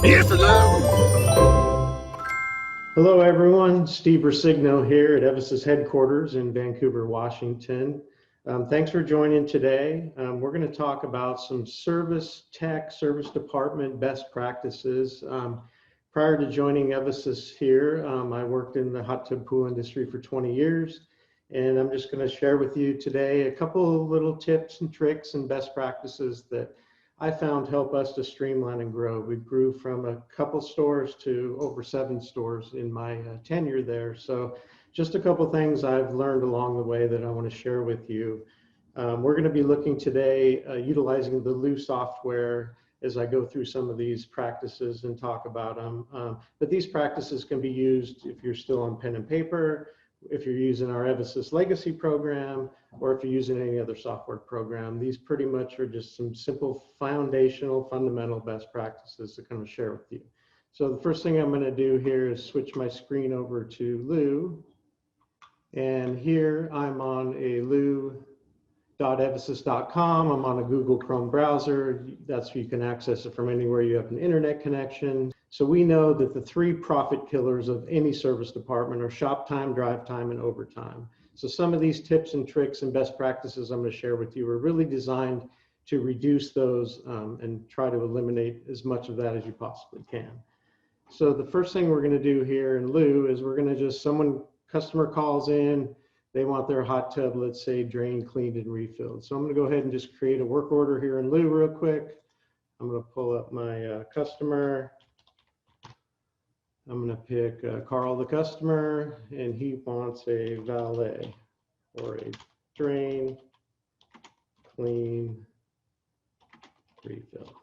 Yes, hello. Hello, everyone. Steve Ruscigno here at Evisys headquarters in Vancouver, Washington. Thanks for joining today. We're going to talk about some service department best practices. Prior to joining Evisys here, I worked in the hot tub pool industry for 20 years. And I'm just going to share with you today a couple of little tips and tricks and best practices that I found help us to streamline and grow. We grew from a couple stores to over 7 stores in my tenure there. So just a couple things I've learned along the way that I want to share with you. We're going to be looking today utilizing the Lou software as I go through some of these practices and talk about them. But these practices can be used if you're still on pen and paper, if you're using our Evisys Legacy program, or if you're using any other software program. These pretty much are just some simple foundational, fundamental best practices to kind of share with you. So the first thing I'm going to do here is switch my screen over to Lou. And here I'm on a lou.evisys.com. I'm on a Google Chrome browser. That's where you can access it from anywhere you have an internet connection. So we know that the 3 profit killers of any service department are shop time, drive time, and overtime. So some of these tips and tricks and best practices I'm going to share with you are really designed to reduce those and try to eliminate as much of that as you possibly can. So the first thing we're going to do here in Lou is we're going to customer calls in, they want their hot tub, let's say, drained, cleaned, and refilled. So I'm going to go ahead and just create a work order here in Lou real quick. I'm going to pull up my customer. I'm going to pick Carl, the customer, and he wants a valet or a drain, clean, refill.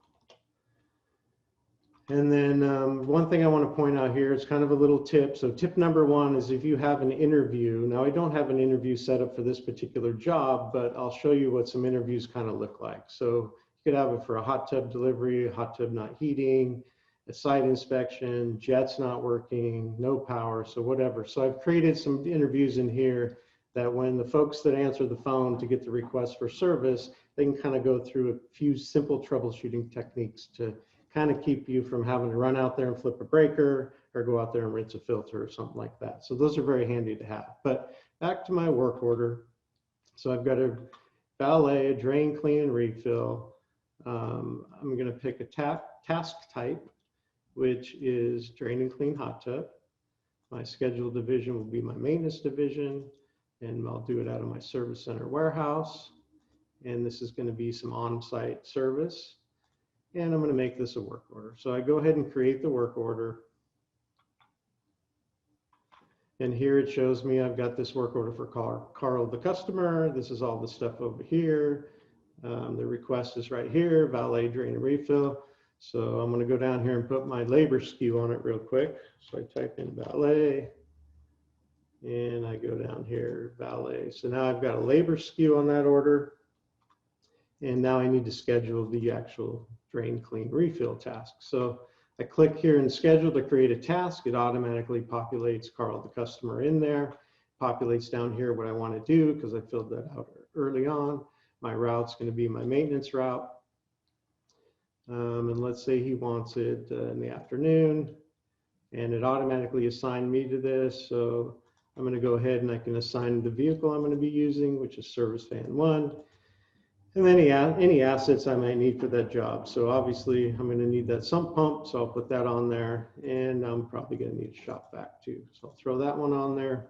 And then one thing I want to point out here is kind of a little tip. So tip number 1 is if you have an interview. Now I don't have an interview set up for this particular job, but I'll show you what some interviews kind of look like. So you could have it for a hot tub delivery, a hot tub not heating, a site inspection, jets not working, no power, so whatever. So I've created some interviews in here that when the folks that answer the phone to get the request for service, they can kind of go through a few simple troubleshooting techniques to kind of keep you from having to run out there and flip a breaker or go out there and rinse a filter or something like that. So those are very handy to have. But back to my work order. So I've got a valet, a drain, clean, and refill. I'm going to pick a task type, which is drain and clean hot tub. My scheduled division will be my maintenance division, and I'll do it out of my service center warehouse. And this is going to be some on-site service. And I'm going to make this a work order. So I go ahead and create the work order. And here it shows me I've got this work order for Carl, the customer. This is all the stuff over here. The request is right here, valet, drain, and refill. So I'm going to go down here and put my labor SKU on it real quick. So I type in valet, and I go down here, valet. So now I've got a labor SKU on that order. And now I need to schedule the actual drain, clean, refill task. So I click here in schedule to create a task. It automatically populates Carl, the customer, in there. Populates down here what I want to do because I filled that out early on. My route's going to be my maintenance route. And let's say he wants it in the afternoon, and it automatically assigned me to this. So I'm going to go ahead and I can assign the vehicle I'm going to be using, which is service van 1, and then any assets I might need for that job. So obviously I'm going to need that sump pump, so I'll put that on there, and I'm probably going to need a shop vac too. So I'll throw that one on there,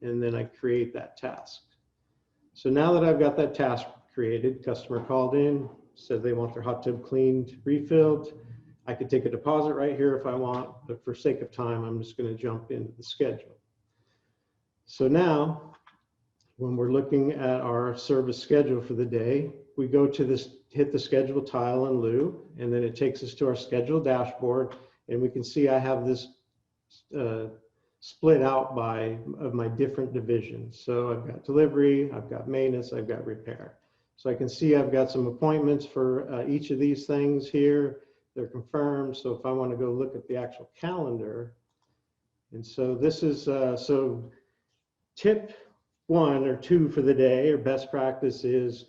and then I create that task. So now that I've got that task created, customer called in, said they want their hot tub cleaned, refilled. I could take a deposit right here if I want, but for sake of time, I'm just going to jump into the schedule. So now, when we're looking at our service schedule for the day, we go to this, hit the schedule tile in Lou, and then it takes us to our schedule dashboard, and we can see I have this split out of my different divisions. So I've got delivery, I've got maintenance, I've got repair. So I can see I've got some appointments for each of these things here. They're confirmed. So if I want to go look at the actual calendar, and so this is, so tip 1 or 2 for the day, or best practice is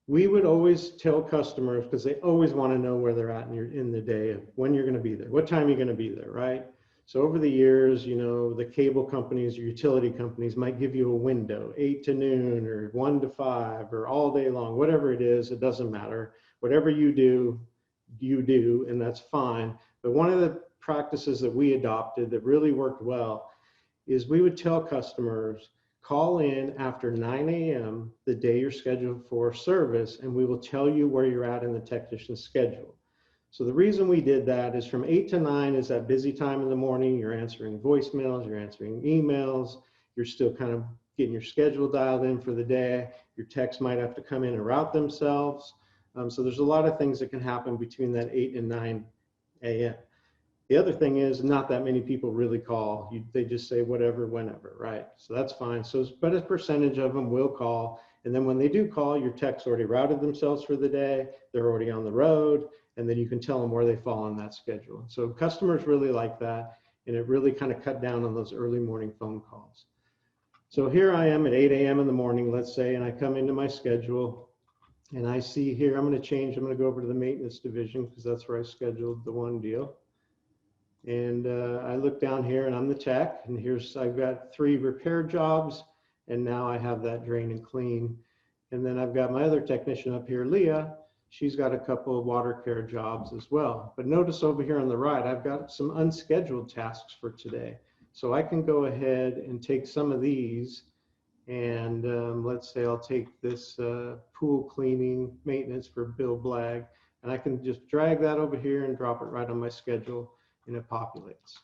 We would always tell customers, because they always want to know where they're at in the day, of when you're going to be there, what time you're going to be there, right? So over the years, you know, the cable companies or utility companies might give you a window, 8 to noon or 1 to 5 or all day long, whatever it is, it doesn't matter. Whatever you do, and that's fine. But one of the practices that we adopted that really worked well is we would tell customers, call in after 9 a.m. the day you're scheduled for service, and we will tell you where you're at in the technician's schedule. So the reason we did that is from 8 to 9 is that busy time in the morning. You're answering voicemails, you're answering emails, you're still kind of getting your schedule dialed in for the day. Your techs might have to come in and route themselves. So there's a lot of things that can happen between that 8 and 9 a.m. The other thing is not that many people really call. They just say whatever, whenever, right? So that's fine. So, but a percentage of them will call. And then when they do call, your techs already routed themselves for the day. They're already on the road. And then you can tell them where they fall on that schedule. So customers really like that. And it really kind of cut down on those early morning phone calls. So here I am at 8 a.m. in the morning, let's say, and I come into my schedule and I see here, I'm going to change. I'm going to go over to the maintenance division because that's where I scheduled the one deal. And I look down here and I'm the tech, and I've got 3 repair jobs, and now I have that drain and clean. And then I've got my other technician up here, Leah. She's got a couple of water care jobs as well. But notice over here on the right, I've got some unscheduled tasks for today. So I can go ahead and take some of these, and let's say I'll take this pool cleaning maintenance for Bill Blagg, and I can just drag that over here and drop it right on my schedule, and it populates.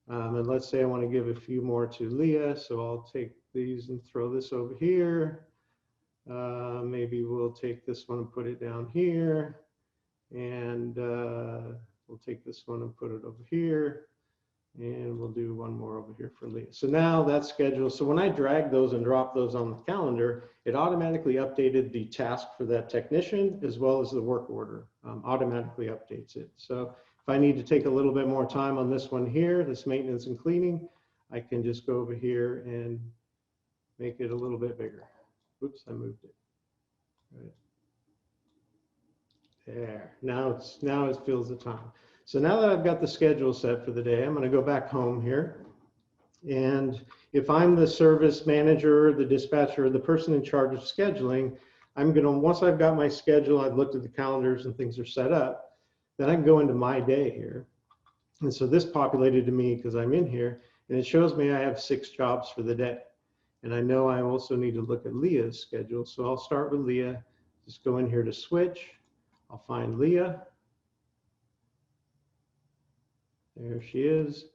And let's say I want to give a few more to Leah, so I'll take these and throw this over here. Maybe we'll take this one and put it down here, and we'll take this one and put it over here, and we'll do one more over here for Leah. So now that's scheduled. So when I drag those and drop those on the calendar, it automatically updated the task for that technician as well as the work order, automatically updates it. So if I need to take a little bit more time on this one here, this maintenance and cleaning, I can just go over here and make it a little bit bigger. Oops, I moved it. Right. There, now it fills the time. So now that I've got the schedule set for the day, I'm going to go back home here. And if I'm the service manager, the dispatcher, the person in charge of scheduling, I'm going to, once I've got my schedule, I've looked at the calendars and things are set up, then I can go into my day here. And so this populated to me because I'm in here, and it shows me I have 6 jobs for the day. And I know I also need to look at Leah's schedule. So I'll start with Leah, just go in here to switch. I'll find Leah. There she is,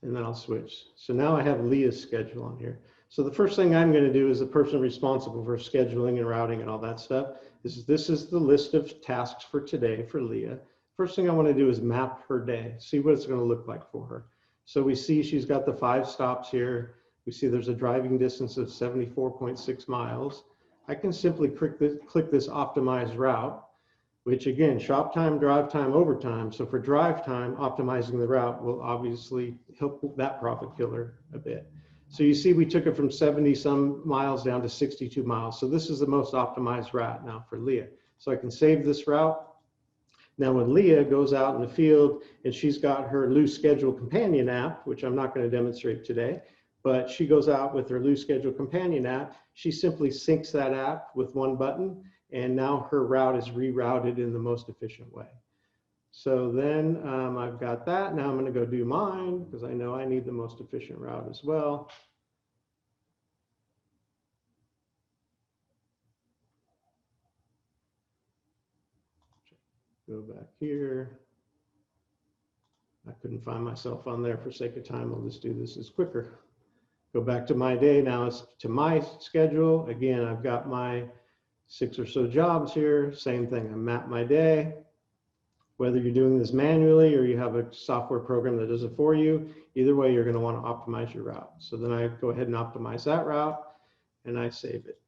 and then I'll switch. So now I have Leah's schedule on here. So the first thing I'm going to do as the person responsible for scheduling and routing and all that stuff is this is the list of tasks for today for Leah. First thing I want to do is map her day, see what it's going to look like for her. So we see she's got the 5 stops here. We see there's a driving distance of 74.6 miles. I can simply click this optimize route, which again, shop time, drive time, overtime. So for drive time, optimizing the route will obviously help that profit killer a bit. So you see we took it from 70 some miles down to 62 miles. So this is the most optimized route now for Leah. So I can save this route. Now when Leah goes out in the field and she's got her loose schedule companion app, which I'm not going to demonstrate today, but she goes out with her loose schedule companion app, she simply syncs that app with one button, and now her route is rerouted in the most efficient way. So then I've got that. Now I'm going to go do mine because I know I need the most efficient route as well. Go back here. I couldn't find myself on there for sake of time. I'll just do this as quicker. Go back to my day. Now it's to my schedule. Again, I've got my 6 or so jobs here. Same thing. I map my day. Whether you're doing this manually or you have a software program that does it for you, either way, you're going to want to optimize your route. So then I go ahead and optimize that route and I save it.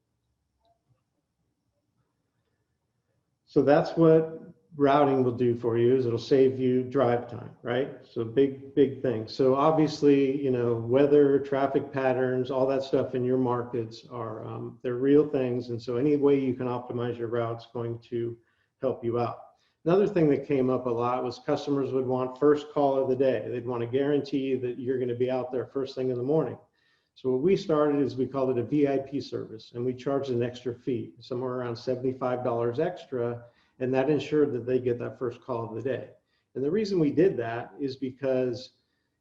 So that's what routing will do for you is it'll save you drive time, right? So big thing. So obviously, you know, weather, traffic patterns, all that stuff in your markets are, they're real things. And so any way you can optimize your routes going to help you out. Another thing that came up a lot was customers would want first call of the day. They'd want to guarantee that you're going to be out there first thing in the morning. So what we started is we called it a VIP service, and we charged an extra fee, somewhere around $75 extra, and that ensured that they get that first call of the day. And the reason we did that is because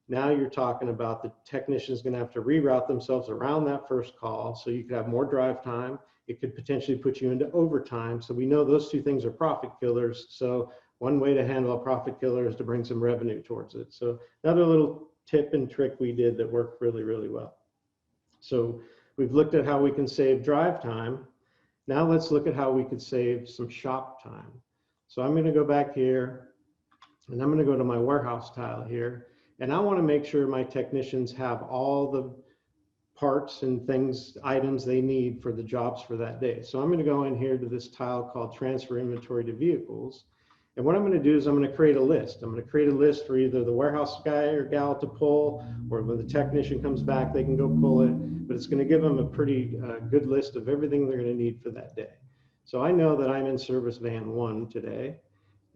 now you're talking about the technician's going to have to reroute themselves around that first call, so you could have more drive time. It could potentially put you into overtime. So we know those two things are profit killers. So one way to handle a profit killer is to bring some revenue towards it. So another little tip and trick we did that worked really well. So we've looked at how we can save drive time. Now let's look at how we could save some shop time. So I'm going to go back here and I'm going to go to my warehouse tile here. And I want to make sure my technicians have all the parts and things, items they need for the jobs for that day. So I'm going to go in here to this tile called transfer inventory to vehicles. And what I'm going to do is I'm going to create a list. I'm going to create a list for either the warehouse guy or gal to pull, or when the technician comes back, they can go pull it. But it's going to give them a pretty good list of everything they're going to need for that day. So I know that I'm in service van 1 today,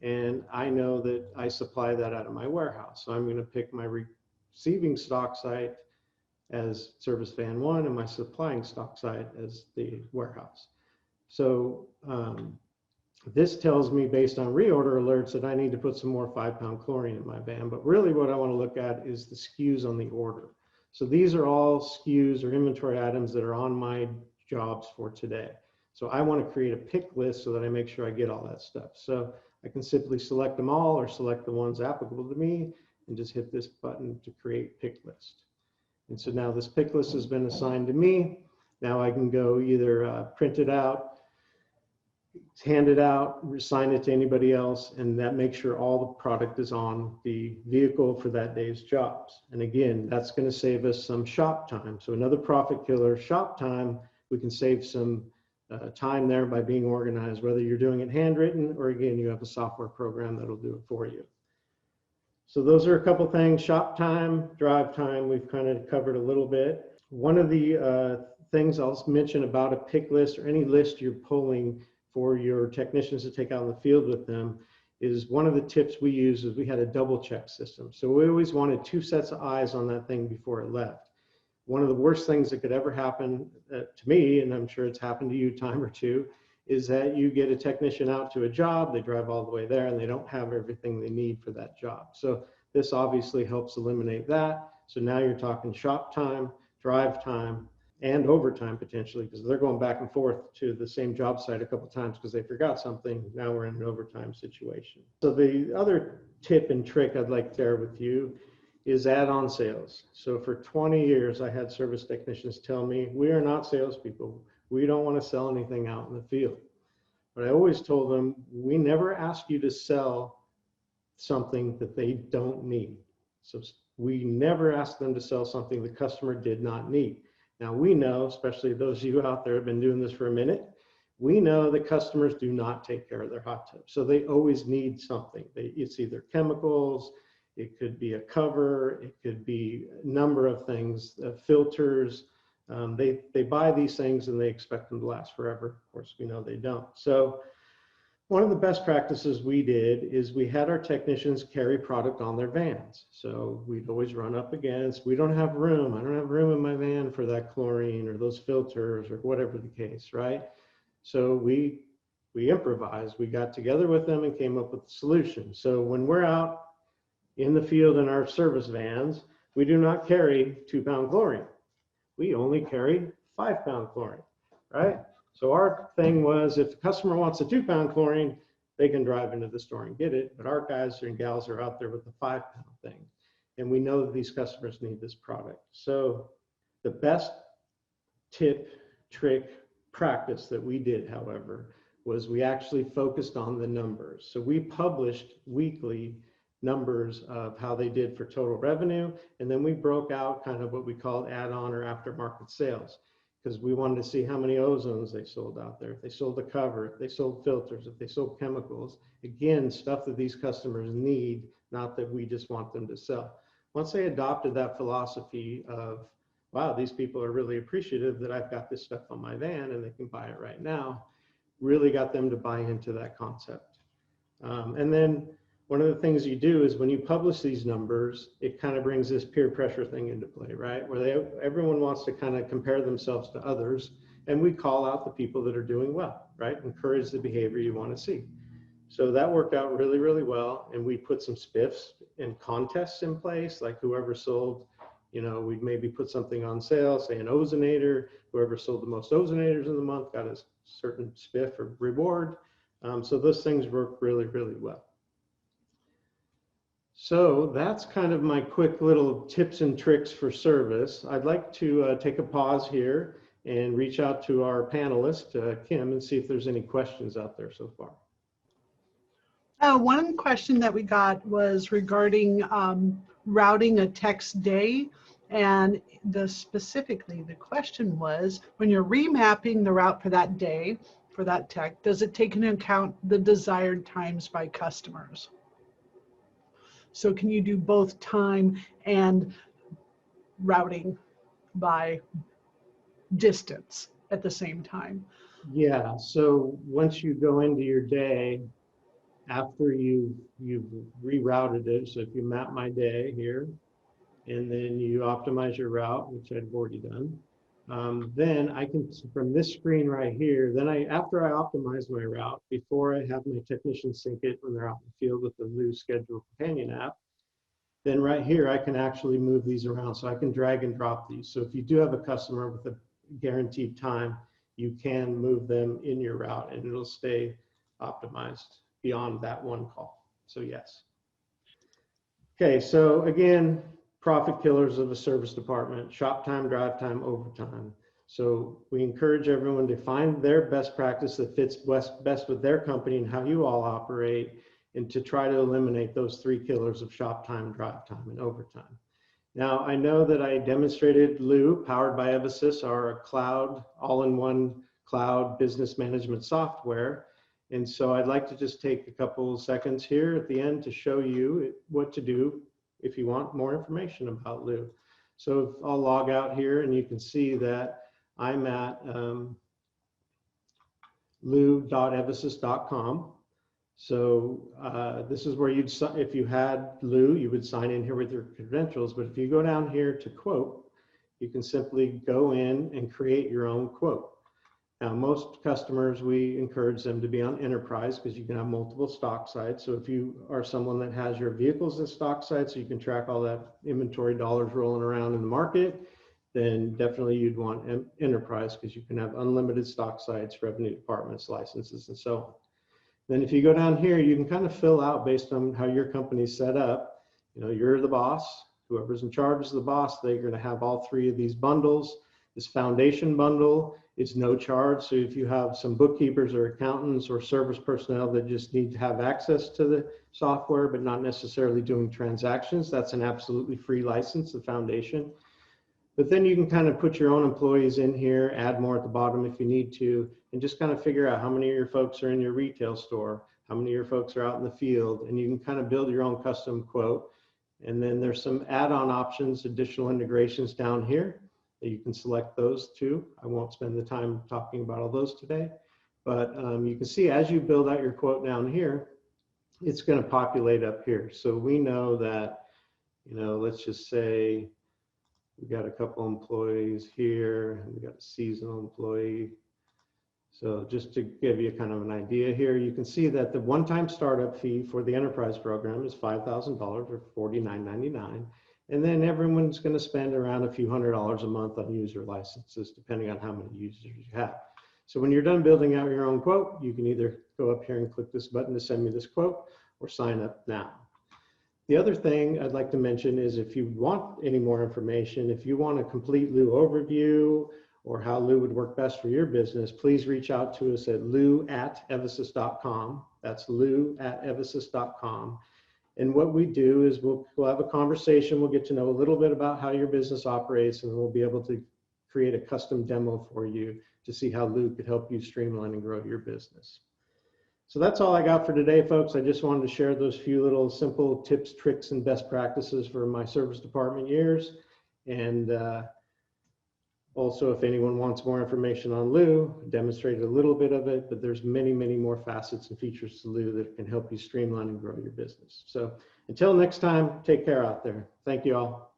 and I know that I supply that out of my warehouse. So I'm going to pick my receiving stock site as service van 1 and my supplying stock site as the warehouse. So this tells me based on reorder alerts that I need to put some more 5-pound chlorine in my van, but really what I want to look at is the SKUs on the order. So these are all SKUs or inventory items that are on my jobs for today. So I want to create a pick list so that I make sure I get all that stuff. So I can simply select them all or select the ones applicable to me and just hit this button to create pick list. And so now this pick list has been assigned to me. Now I can go either print it out, hand it out, assign it to anybody else, and that makes sure all the product is on the vehicle for that day's jobs. And again, that's going to save us some shop time. So another profit killer, shop time, we can save some time there by being organized, whether you're doing it handwritten or again, you have a software program that'll do it for you. So those are a couple things, shop time, drive time, we've kind of covered a little bit. One of the things I'll mention about a pick list or any list you're pulling for your technicians to take out in the field with them is one of the tips we use is we had a double check system. So we always wanted 2 sets of eyes on that thing before it left. One of the worst things that could ever happen to me, and I'm sure it's happened to you time or two, is that you get a technician out to a job, they drive all the way there and they don't have everything they need for that job. So this obviously helps eliminate that. So now you're talking shop time, drive time, and overtime potentially, because they're going back and forth to the same job site a couple of times because they forgot something. Now we're in an overtime situation. So the other tip and trick I'd like to share with you is add-on sales. So for 20 years, I had service technicians tell me, we are not salespeople. We don't want to sell anything out in the field. But I always told them, we never ask you to sell something that they don't need. So we never ask them to sell something the customer did not need. Now we know, especially those of you out there have been doing this for a minute, we know that customers do not take care of their hot tub. So they always need something. It's either chemicals, it could be a cover, it could be a number of things, filters. They buy these things and they expect them to last forever. Of course, we know they don't. So one of the best practices we did is we had our technicians carry product on their vans. So we'd always run up against, we don't have room. I don't have room in my van for that chlorine or those filters or whatever the case, right? So we improvised. We got together with them and came up with a solution. So when we're out in the field in our service vans, we do not carry 2-pound chlorine. We only carry 5-pound chlorine, right? So our thing was, if the customer wants a 2-pound chlorine, they can drive into the store and get it. But our guys and gals are out there with the 5-pound thing. And we know that these customers need this product. So the best tip, trick, practice that we did, however, was we actually focused on the numbers. So we published weekly numbers of how they did for total revenue. And then we broke out kind of what we call add-on or aftermarket sales. because we wanted to see how many ozones they sold out there, if they sold a cover, if they sold filters, if they sold chemicals. Again, stuff that these customers need, not that we just want them to sell. Once they adopted that philosophy of, wow, these people are really appreciative that I've got this stuff on my van and they can buy it right now, really got them to buy into that concept. And then one of the things you do is when you publish these numbers, it kind of brings this peer pressure thing into play, right? Where everyone wants to kind of compare themselves to others, and we call out the people that are doing well, right? Encourage the behavior you want to see. So that worked out really, really well. And we put some spiffs and contests in place, like whoever sold, we'd maybe put something on sale, say an ozonator. Whoever sold the most ozonators in the month got a certain spiff or reward. So those things work really, really well. So that's kind of my quick little tips and tricks for service. I'd like to take a pause here and reach out to our panelist, Kim, and see if there's any questions out there so far. One question that we was regarding routing a text day. And specifically, the question was, when you're remapping the route for that day, for that tech, does it take into account the desired times by customers? So can you do both time and routing by distance at the same time? Yeah, so once you go into your day, after you've rerouted it, so if you map my day here, and then you optimize your route, which I've already done, then I can, from this screen right here, then after I optimize my route, before I have my technicians sync it when they're out in the field with the Lou Schedule companion app, then right here, I can actually move these around. So I can drag and drop these. So if you do have a customer with a guaranteed time, you can move them in your route and it'll stay optimized beyond that one call. So yes. Okay, so again, profit killers of a service department: shop time, drive time, overtime. So we encourage everyone to find their best practice that fits best with their company and how you all operate, and to try to eliminate those three killers of shop time, drive time, and overtime. Now, I know that I demonstrated Lou, powered by Evasys, our cloud, all-in-one cloud business management software. And so I'd like to just take a couple seconds here at the end to show you what to do if you want more information about Lou. So I'll log out here and you can see that I'm at lou.evasys.com. So this is where if you had Lou, you would sign in here with your credentials. But if you go down here to quote, you can simply go in and create your own quote. Now, most customers, we encourage them to be on enterprise because you can have multiple stock sites. So if you are someone that has your vehicles in stock sites, so you can track all that inventory dollars rolling around in the market, then definitely you'd want enterprise because you can have unlimited stock sites, revenue departments, licenses, and so on. Then if you go down here, you can kind of fill out based on how your company's set up. You're the boss. Whoever's in charge is the boss. They're going to have all three of these bundles. This foundation bundle is no charge. So if you have some bookkeepers or accountants or service personnel that just need to have access to the software, but not necessarily doing transactions, that's an absolutely free license, the foundation. But then you can kind of put your own employees in here, add more at the bottom if you need to, and just kind of figure out how many of your folks are in your retail store, how many of your folks are out in the field, and you can kind of build your own custom quote. And then there's some add-on options, additional integrations down here that you can select those too. I won't spend the time talking about all those today, but you can see as you build out your quote down here, it's going to populate up here. So we know that, let's just say we got a couple employees here, and we got a seasonal employee. So just to give you kind of an idea here, you can see that the one-time startup fee for the enterprise program is $5,000 or $49.99. And then everyone's going to spend around a few $100s a month on user licenses, depending on how many users you have. So when you're done building out your own quote, you can either go up here and click this button to send me this quote or sign up now. The other thing I'd like to mention is if you want any more information, if you want a complete Lou overview or how Lou would work best for your business, please reach out to us at lou@evasys.com. That's lou@evasys.com. And what we do is we'll have a conversation. We'll get to know a little bit about how your business operates, and we'll be able to create a custom demo for you to see how Lou could help you streamline and grow your business. So that's all I got for today, folks. I just wanted to share those few little simple tips, tricks, and best practices for my service department years. And also, if anyone wants more information on Lou, demonstrated a little bit of it, but there's many, many more facets and features to Lou that can help you streamline and grow your business. So until next time, take care out there. Thank you all.